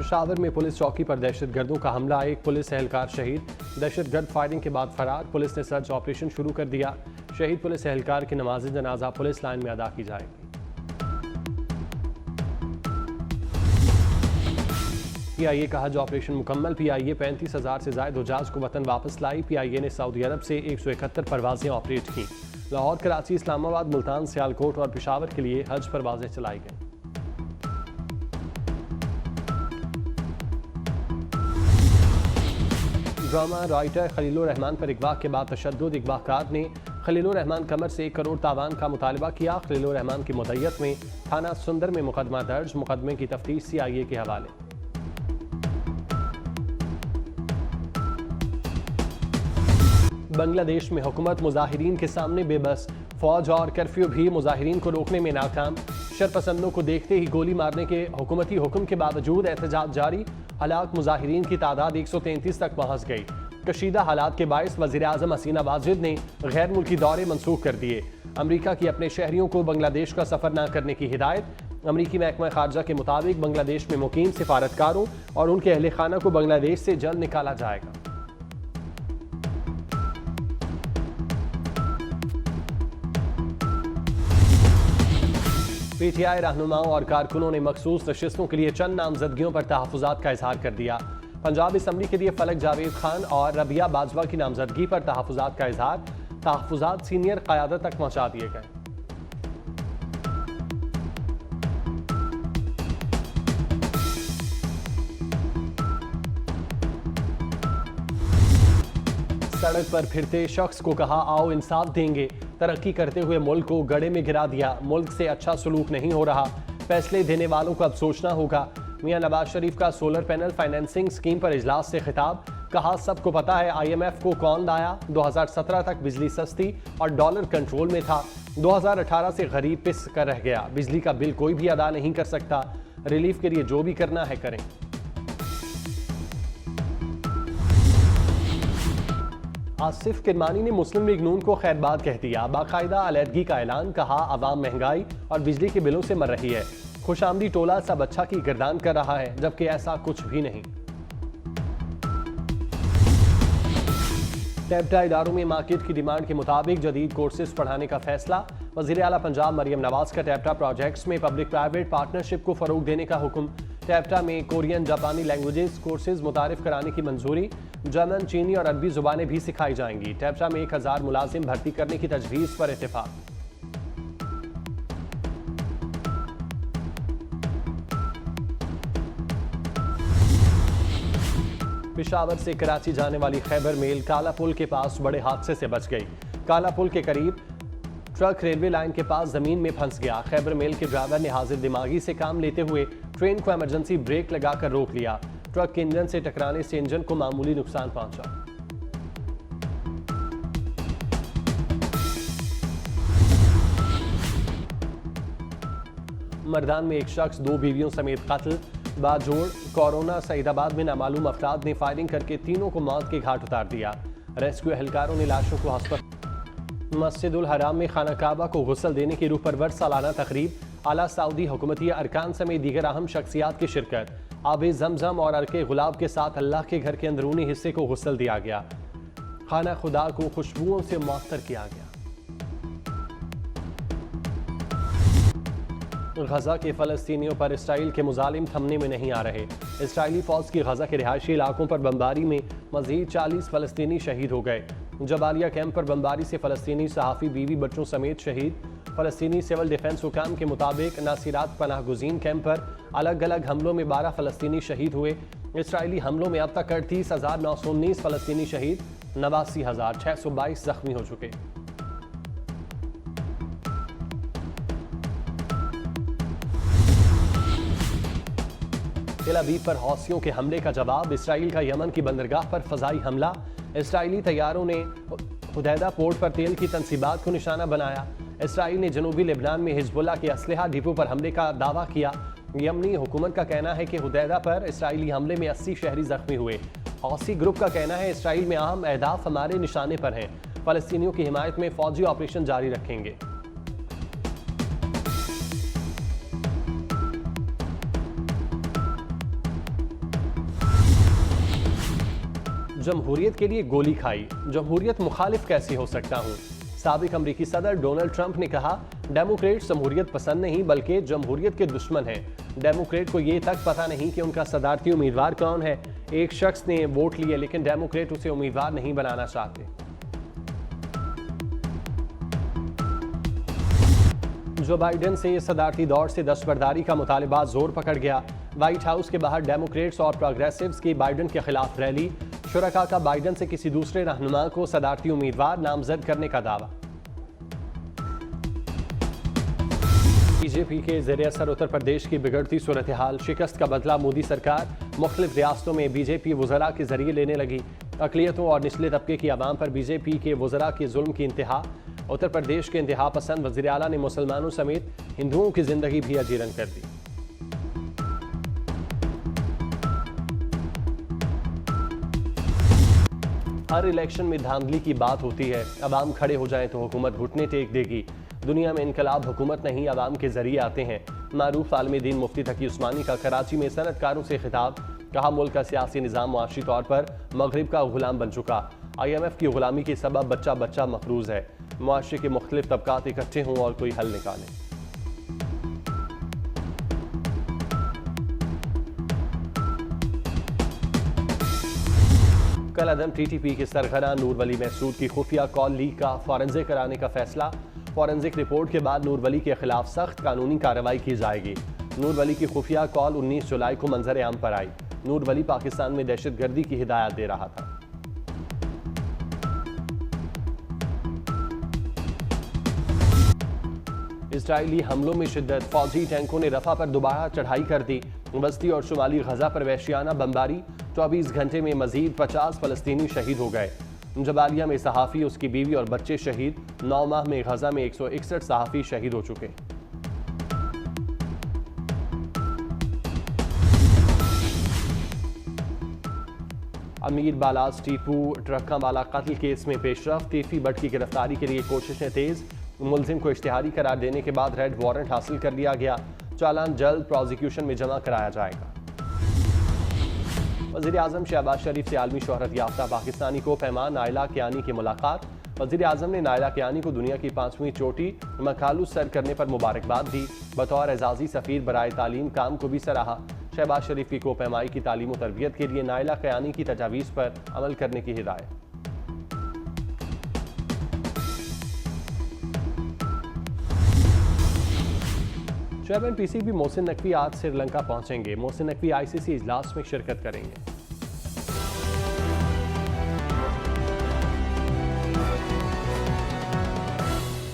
पेशावर में पुलिस चौकी पर दहशतगर्दों का हमला, एक पुलिस एहलकार शहीद। दहशतगर्द फायरिंग के बाद फरार, पुलिस ने सर्च ऑपरेशन शुरू कर दिया। शहीद पुलिस एहलकार की नमाज जनाजा पुलिस लाइन में अदा की जाएगी। PIA का हज ऑपरेशन मुकम्मल। PIA 35,000 से ज्यादा हुज्जाज को वतन वापस लाई। PIA ने सऊदी अरब से 171 परवाजें ऑपरेट की। लाहौर, कराची, इस्लामाबाद, मुल्तान, सियालकोट और पेशावर के लिए हज परवाजें चलाई गईं। ड्रामा राइटर खलीलुर रहमान पर अगवा के बाद तशद्दुद, अगवाकार ने खलीलुर रहमान कमर से 1 करोड़ तावान का मुतालबा किया। खलीलुर रहमान की मुद्दत में थाना सुंदर में मुकदमा दर्ज, मुकदमे की तफ्तीश CIA के हवाले। बांग्लादेश में हुकूमत मुजाहिरीन के सामने बेबस, फौज और कर्फ्यू भी मुजाहिरीन को रोकने में नाकाम। शरपसंदों को देखते ही गोली मारने के हुकूमती हुक्म के बावजूद एहतजाज जारी। हलाक मुजाहिरीन की तादाद 133 तक पहुंच गई। कशीदा हालात के बायस वज़ीर आज़म हसीना वाजिद ने गैर मुल्की दौरे मनसूख कर दिए। अमरीका की अपने शहरियों को बांग्लादेश का सफ़र न करने की हिदायत। अमरीकी महकमा खारजा के मुताबिक बांग्लादेश में मुकीम सिफारतकारों और उनके अहले खाना को बांग्लादेश से जल्द निकाला जाएगा। PTI रहनुमाओं और कारकुनों ने मखसूस नशिस्तों के लिए चंद नामजदगियों पर तहफ़्फ़ुज़ात का इजहार कर दिया। पंजाब असम्बली के लिए फलक जावेद खान और रबिया बाजवा की नामजदगी पर तहफ़्फ़ुज़ात का इजहार। तहफ़्फ़ुज़ात सीनियर क़यादत तक पहुँचा दिए गए। सड़क पर फिरते शख्स को कहा, आओ इंसाफ देंगे। तरक्की करते हुए मुल्क को गड्ढे में गिरा दिया। मुल्क से अच्छा सलूक नहीं हो रहा। फैसले देने वालों को अब सोचना होगा। मियां नवाज शरीफ का सोलर पैनल फाइनेंसिंग स्कीम पर इजलास से खिताब। कहा, सबको पता है IMF को कौन लाया। 2017 तक बिजली सस्ती और डॉलर कंट्रोल में था। 2018 से गरीब पिस कर रह गया। बिजली का बिल कोई भी अदा नहीं कर सकता। रिलीफ के लिए जो भी करना है करें। आसिफ किरमानी ने मुस्लिम लीग नून को खैरबाद कह दिया। बाकायदा अलहदगी का ऐलान। कहा, आवाम महंगाई और बिजली के बिलों से मर रही है। खुशामदी टोला सब अच्छा की गिरदान कर रहा है, जबकि ऐसा कुछ भी नहीं। टैबटा इदारों में मार्केट की डिमांड के मुताबिक जदीद कोर्सेज पढ़ाने का फैसला। वज़ीर आला पंजाब मरियम नवाज का टैबटा प्रोजेक्ट्स में पब्लिक प्राइवेट पार्टनरशिप को फरोग देने का हुक्म। टैबटा में कोरियन जापानी लैंग्वेजेस कोर्सेज मुतारिफ कराने की मंजूरी। जर्मन, चीनी और अरबी जुबानें भी सिखाई जाएंगी। टैबटा में 1000 मुलाजिम भर्ती करने की तजवीज़ पर इत्तेफाक। पेशावर से कराची जाने वाली खैबर मेल काला पुल के पास बड़े हादसे से बच गई। काला पुल के करीब ट्रक रेलवे लाइन के पास जमीन में फंस गया। खैबर मेल के ड्राइवर ने हाजिर दिमागी से काम लेते हुए ट्रेन को इमरजेंसी ब्रेक लगाकर रोक लिया। ट्रक के इंजन से टकराने से इंजन को मामूली नुकसान पहुंचा। मर्दान में एक शख्स 2 बीवियों समेत कत्ल। बाजोड़ कोरोना सईदाबाद में नामालूम अफराद ने फायरिंग करके तीनों को मौत के घाट उतार दिया। रेस्क्यू एहलकारों ने लाशों को अस्पताल। मस्जिदुल हराम में खाना काबा को गुस्ल देने की रूह परवर सालाना तकरीब। आला सऊदी हुकूमती अरकान समेत दीगर अहम शख्सियात की शिरकत। आबे जमजम और अर्के गुलाब के साथ अल्लाह के घर के अंदरूनी हिस्से को गुस्ल दिया गया। खाना खुदा को खुशबुओं से मुअत्तर किया गया। गजा के फलस्तीनियों पर इसराइल के मुजालिम थमने में नहीं आ रहे। इसराइली फौज की गजा के रिहायशी इलाकों पर बमबारी में मजीद 40 फलस्तीनी शहीद हो गए। जबालिया कैंप पर बमबारी से फलस्तीनी सहाफ़ी बीवी बच्चों समेत शहीद। फलस्तीनी सिविल डिफेंस हुकाम के मुताबिक नासिरात पनाह गुज़ीन कैंप पर अलग अलग हमलों में 12 फलस्तीनी शहीद हुए। इसराइली हमलों में अब तक 38,919 फलस्तीनी शहीद, 89,622 जख्मी हो चुके। तेल अवीव पर हौसियों के हमले का जवाब। इसराइल का यमन की बंदरगाह पर फजाई हमला। इसराइली तैयारों ने हुदैदा पोर्ट पर तेल की तनसीबात को निशाना बनाया। इसराइल ने जनूबी लेबनान में हिजबुल्लाह के असलहा डिपो पर हमले का दावा किया। यमनी हुकूमत का कहना है कि हुदैदा पर इसराइली हमले में 80 शहरी जख्मी हुए। हौसी ग्रुप का कहना है इसराइल में अहम अहदाफ हमारे निशाने पर हैं। फलस्तीनियों की हिमायत में फौजी ऑपरेशन जारी रखेंगे। जमहूरियत के लिए गोली खाई, जमहूरियत मुखालिफ कैसे हो सकता हूँ। साबिक अमरीकी सदर डोनाल्ड ट्रंप ने कहा, डेमोक्रेट जमहूरियत पसंद नहीं बल्कि जमहूरियत के दुश्मन हैं। डेमोक्रेट को ये तक पता नहीं कि उनका सदारती उम्मीदवार कौन है। एक शख्स ने वोट लिए लेकिन डेमोक्रेट उसे उम्मीदवार नहीं बनाना चाहते। जो बाइडेन से सदारती दौर से दस्तबरदारी का मुतालबा जोर पकड़ गया। व्हाइट हाउस के बाहर डेमोक्रेट्स और प्रोग्रेसिव्स की बाइडेन के खिलाफ रैली। शुरका का बाइडेन से किसी दूसरे रहनुमा को सदारती उम्मीदवार नामजद करने का दावा। बीजेपी के ज़ेरे असर उत्तर प्रदेश की बिगड़ती सूरत हाल, शिकस्त का बदला मोदी सरकार। मुख्तलिफ रियासतों में बीजेपी वज़रा के जरिए लेने लगी। अक़लियतों और निचले तबके की आवाम पर बीजेपी के वज़रा के जुल्म की इंतहा। उत्तर प्रदेश के इंतहा पसंद वज़ीर आला ने मुसलमानों समेत हिंदुओं की जिंदगी भी अजीरन कर दी। हर इलेक्शन में धांधली की बात होती है। अवाम खड़े हो जाएं तो हुकूमत घुटने टेक देगी। दुनिया में इनकलाब हुकूमत नहीं अवाम के जरिए आते हैं। मारूफ आलमी दीन मुफ्ती तकी उस्मानी का कराची में सनतकारों से खिताब। कहा, मुल्क का सियासी निज़ाम मुआशी तौर पर मगरिब का गुलाम बन चुका। IMF की गुलामी के सबब बच्चा बच्चा मफरूज है। मुआशरे के मुख्तलिफ तबकात इकट्ठे हों और कोई हल निकालें। कल अदम TTP के सरगना नूर वली महसूद की खुफिया कॉल लीक का फॉरेंसिक कराने का फैसला। फॉरेंसिक रिपोर्ट के बाद नूर वली के खिलाफ सख्त कानूनी कार्रवाई की जाएगी। नूर वली की खुफिया कॉल 19 जुलाई को मंजर आम पर आई। नूर वली पाकिस्तान में दहशतगर्दी की हिदायत दे रहा था। इजरायली हमलों में शिद्दत, फौजी टैंकों ने रफा पर दोबारा चढ़ाई कर दी। बस्ती और शुमाली गजा पर वहशियाना बमबारी। 24 घंटे में मजीद 50 फलस्तीनी शहीद हो गए। जबालिया में सहाफ़ी, उसकी बीवी और बच्चे शहीद। 9 माह में गजा में 161 सहाफ़ी शहीद हो चुके। अमीर बालाज टीपू ट्रक्का वाला कत्ल केस में पेशरफ। टीफी बट की गिरफ्तारी के लिए कोशिशें तेज। मुलजिम को इश्तिहारी करार देने के बाद रेड वारंट हासिल कर लिया गया। चालान जल्द प्रोसिक्यूशन में जमा कराया जाएगा। वज़ीर आज़म शहबाज शरीफ से आलमी शोहरत याफ्ता पाकिस्तानी को पैमान नायला कियानी की मुलाकात। वज़ीर आज़म ने नायला कियानी को दुनिया की 5वीं चोटी मकालू सर करने पर मुबारकबाद दी। बतौर एजाज़ी सफ़ीर बराए तालीम काम को भी सराहा। शहबाज शरीफ की कोपैमाई की तालीम और तरबियत के लिए नायला कियानी की तजावीज़ पर अमल करने की हिदायत। चेयरमैन PCB मोहसिन नकवी आज श्रीलंका पहुंचेंगे। मोहसिन नकवी ICC इजलास में शिरकत करेंगे।